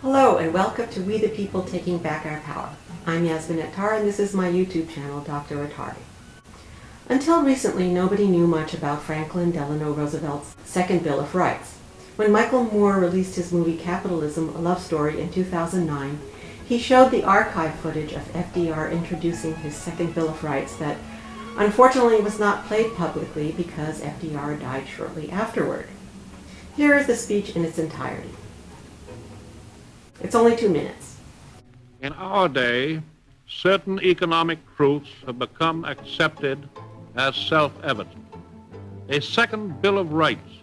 Hello and welcome to We the People Taking Back Our Power. I'm Yasmin Attar and this is my YouTube channel, Dr. Atari. Until recently, nobody knew much about Franklin Delano Roosevelt's Second Bill of Rights. When Michael Moore released his movie Capitalism, A Love Story in 2009, he showed the archive footage of FDR introducing his Second Bill of Rights that unfortunately was not played publicly because FDR died shortly afterward. Here is the speech in its entirety. It's only 2 minutes. In our day, certain economic truths have become accepted as self-evident. A second Bill of Rights,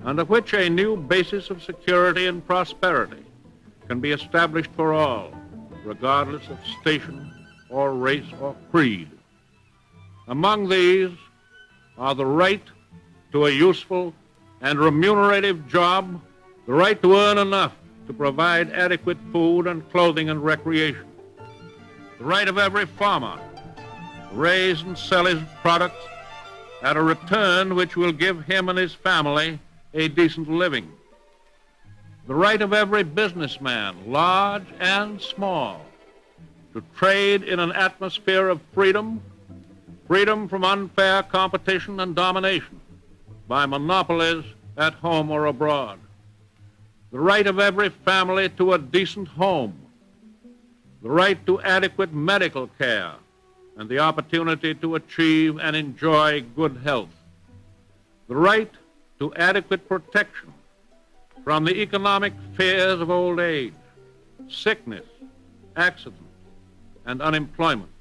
under which a new basis of security and prosperity can be established for all, regardless of station or race or creed. Among these are the right to a useful and remunerative job, the right to earn enough to provide adequate food and clothing and recreation, the right of every farmer to raise and sell his products at a return which will give him and his family a decent living, the right of every businessman, large and small, to trade in an atmosphere of freedom, freedom from unfair competition and domination by monopolies at home or abroad, the right of every family to a decent home, the right to adequate medical care and the opportunity to achieve and enjoy good health, the right to adequate protection from the economic fears of old age, sickness, accident, and unemployment,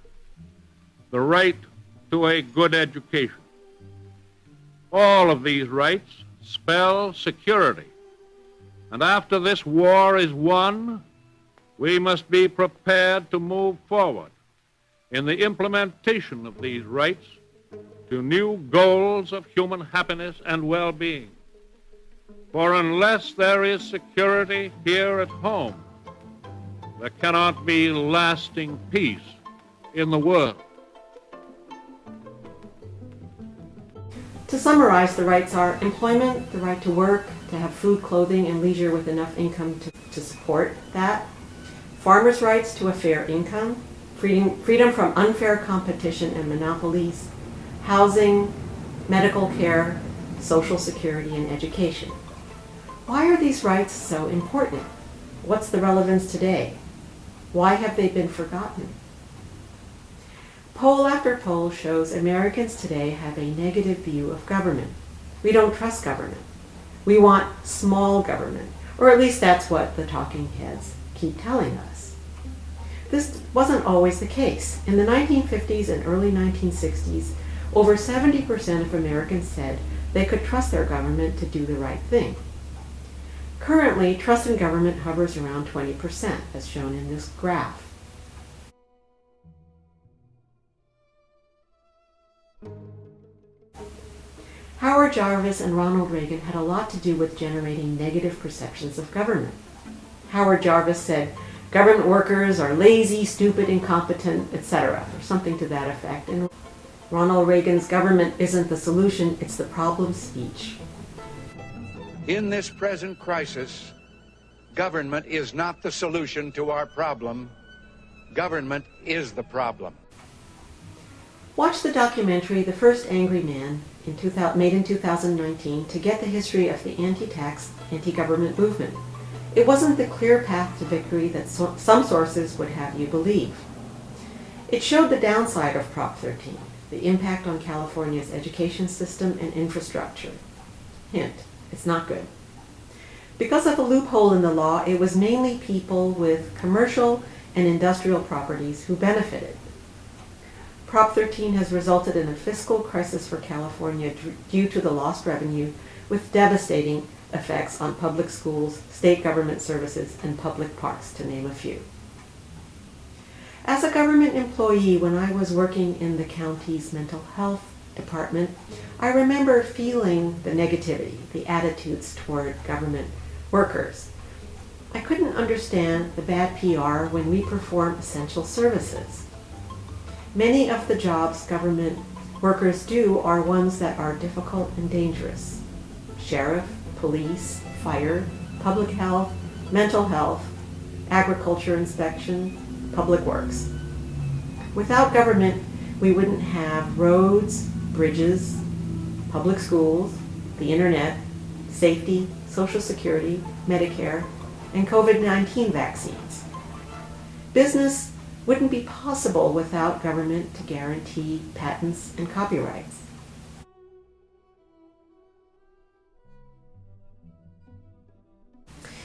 the right to a good education. All of these rights spell security. And after this war is won, we must be prepared to move forward in the implementation of these rights to new goals of human happiness and well-being. For unless there is security here at home, there cannot be lasting peace in the world. To summarize, the rights are employment, the right to work, to have food, clothing, and leisure with enough income to support that, farmers' rights to a fair income, freedom from unfair competition and monopolies, housing, medical care, social security, and education. Why are these rights so important? What's the relevance today? Why have they been forgotten? Poll after poll shows Americans today have a negative view of government. We don't trust government. We want small government, or at least that's what the talking heads keep telling us. This wasn't always the case. In the 1950s and early 1960s, over 70% of Americans said they could trust their government to do the right thing. Currently, trust in government hovers around 20%, as shown in this graph. Howard Jarvis and Ronald Reagan had a lot to do with generating negative perceptions of government. Howard Jarvis said, government workers are lazy, stupid, incompetent, etc., or something to that effect. And Ronald Reagan's government isn't the solution, it's the problem speech. In this present crisis, government is not the solution to our problem. Government is the problem. Watch the documentary The First Angry Man, made in 2019, to get the history of the anti-tax, anti-government movement. It wasn't the clear path to victory that some sources would have you believe. It showed the downside of Prop 13, the impact on California's education system and infrastructure. Hint, it's not good. Because of a loophole in the law, it was mainly people with commercial and industrial properties who benefited. Prop 13 has resulted in a fiscal crisis for California due to the lost revenue, with devastating effects on public schools, state government services, and public parks, to name a few. As a government employee, when I was working in the county's mental health department, I remember feeling the negativity, the attitudes toward government workers. I couldn't understand the bad PR when we perform essential services. Many of the jobs government workers do are ones that are difficult and dangerous. Sheriff, police, fire, public health, mental health, agriculture inspection, public works. Without government, we wouldn't have roads, bridges, public schools, the internet, safety, Social Security, Medicare, and COVID-19 vaccines. Business wouldn't be possible without government to guarantee patents and copyrights.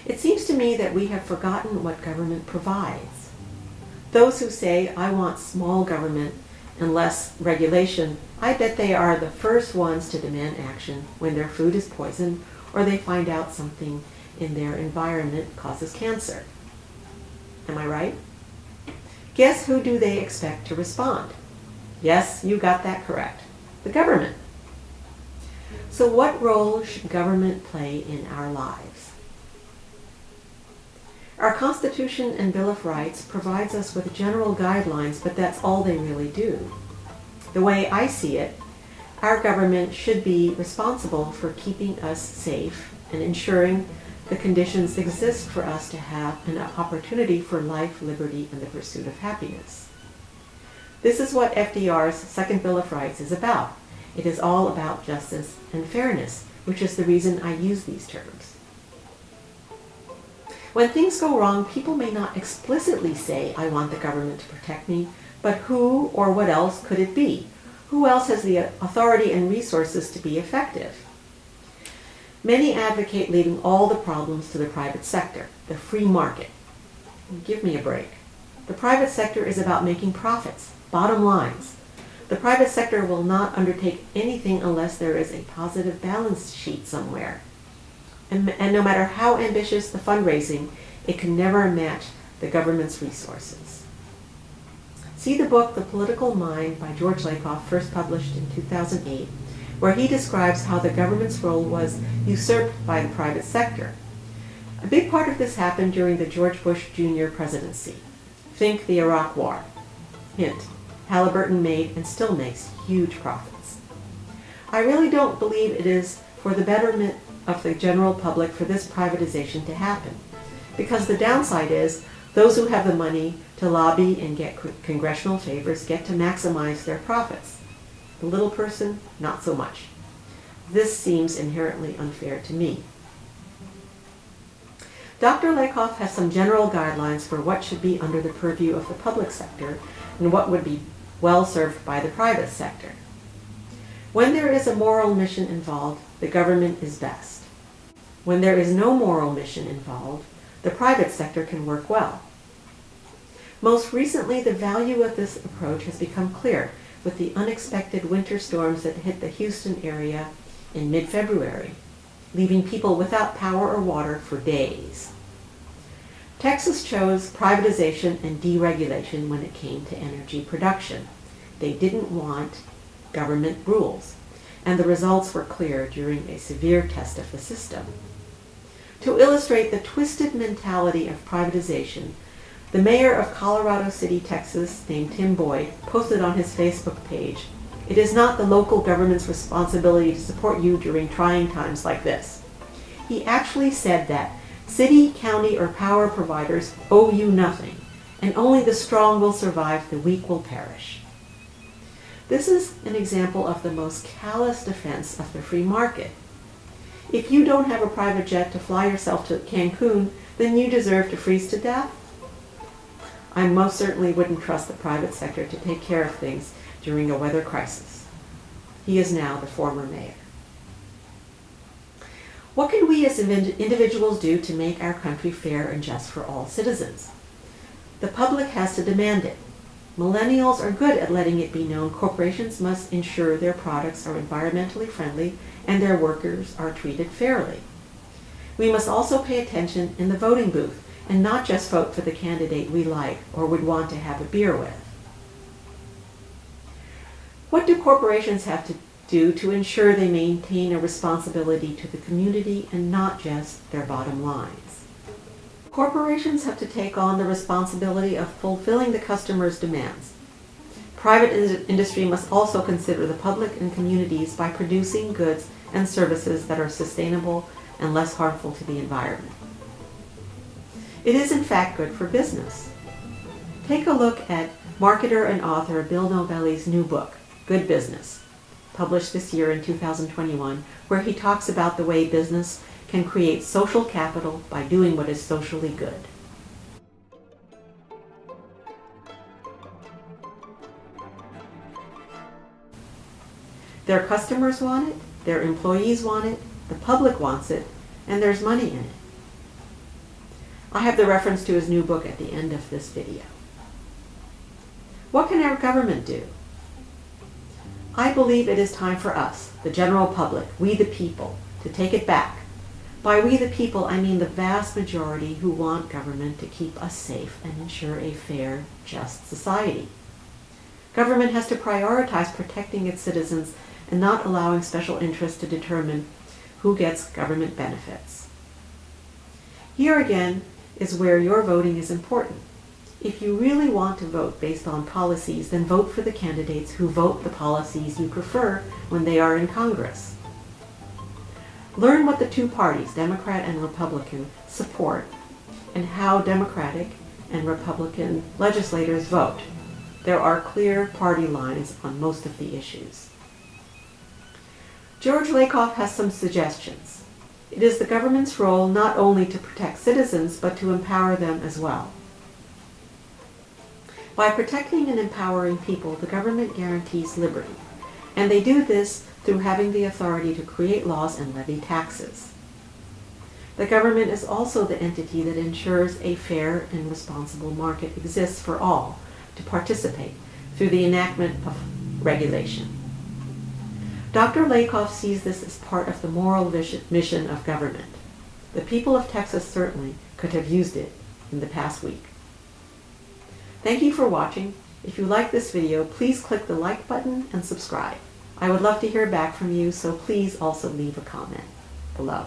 It seems to me that we have forgotten what government provides. Those who say, I want small government and less regulation, I bet they are the first ones to demand action when their food is poisoned or they find out something in their environment causes cancer. Am I right? Guess who do they expect to respond? Yes, you got that correct. The government. So what role should government play in our lives? Our Constitution and Bill of Rights provides us with general guidelines, but that's all they really do. The way I see it, our government should be responsible for keeping us safe and ensuring the conditions exist for us to have an opportunity for life, liberty, and the pursuit of happiness. This is what FDR's Second Bill of Rights is about. It is all about justice and fairness, which is the reason I use these terms. When things go wrong, people may not explicitly say, I want the government to protect me, but who or what else could it be? Who else has the authority and resources to be effective? Many advocate leaving all the problems to the private sector, the free market. Give me a break. The private sector is about making profits, bottom lines. The private sector will not undertake anything unless there is a positive balance sheet somewhere. And no matter how ambitious the fundraising, it can never match the government's resources. See the book The Political Mind by George Lakoff, first published in 2008, where he describes how the government's role was usurped by the private sector. A big part of this happened during the George Bush Jr. presidency. Think the Iraq War. Hint, Halliburton made and still makes huge profits. I really don't believe it is for the betterment of the general public for this privatization to happen, because the downside is those who have the money to lobby and get congressional favors get to maximize their profits. The little person, not so much. This seems inherently unfair to me. Dr. Lakoff has some general guidelines for what should be under the purview of the public sector and what would be well served by the private sector. When there is a moral mission involved, the government is best. When there is no moral mission involved, the private sector can work well. Most recently, the value of this approach has become clear with the unexpected winter storms that hit the Houston area in mid-February, leaving people without power or water for days. Texas chose privatization and deregulation when it came to energy production. They didn't want government rules, and the results were clear during a severe test of the system. To illustrate the twisted mentality of privatization, the mayor of Colorado City, Texas, named Tim Boyd, posted on his Facebook page, "It is not the local government's responsibility to support you during trying times like this." He actually said that city, county, or power providers owe you nothing, and only the strong will survive, the weak will perish. This is an example of the most callous defense of the free market. If you don't have a private jet to fly yourself to Cancun, then you deserve to freeze to death? I most certainly wouldn't trust the private sector to take care of things during a weather crisis. He is now the former mayor. What can we as individuals do to make our country fair and just for all citizens? The public has to demand it. Millennials are good at letting it be known corporations must ensure their products are environmentally friendly and their workers are treated fairly. We must also pay attention in the voting booth and not just vote for the candidate we like or would want to have a beer with. What do corporations have to do to ensure they maintain a responsibility to the community and not just their bottom lines? Corporations have to take on the responsibility of fulfilling the customer's demands. Private industry must also consider the public and communities by producing goods and services that are sustainable and less harmful to the environment. It is in fact good for business. Take a look at marketer and author Bill Novelli's new book, Good Business, published this year in 2021, where he talks about the way business can create social capital by doing what is socially good. Their customers want it, their employees want it, the public wants it, and there's money in it. I have the reference to his new book at the end of this video. What can our government do? I believe it is time for us, the general public, we the people, to take it back. By we the people, I mean the vast majority who want government to keep us safe and ensure a fair, just society. Government has to prioritize protecting its citizens and not allowing special interests to determine who gets government benefits. Here again is where your voting is important. If you really want to vote based on policies, then vote for the candidates who vote the policies you prefer when they are in Congress. Learn what the two parties, Democrat and Republican, support and how Democratic and Republican legislators vote. There are clear party lines on most of the issues. George Lakoff has some suggestions. It is the government's role not only to protect citizens, but to empower them as well. By protecting and empowering people, the government guarantees liberty, and they do this through having the authority to create laws and levy taxes. The government is also the entity that ensures a fair and responsible market exists for all to participate through the enactment of regulation. Dr. Lakoff sees this as part of the moral mission of government. The people of Texas certainly could have used it in the past week. Thank you for watching. If you like this video, please click the like button and subscribe. I would love to hear back from you, so please also leave a comment below.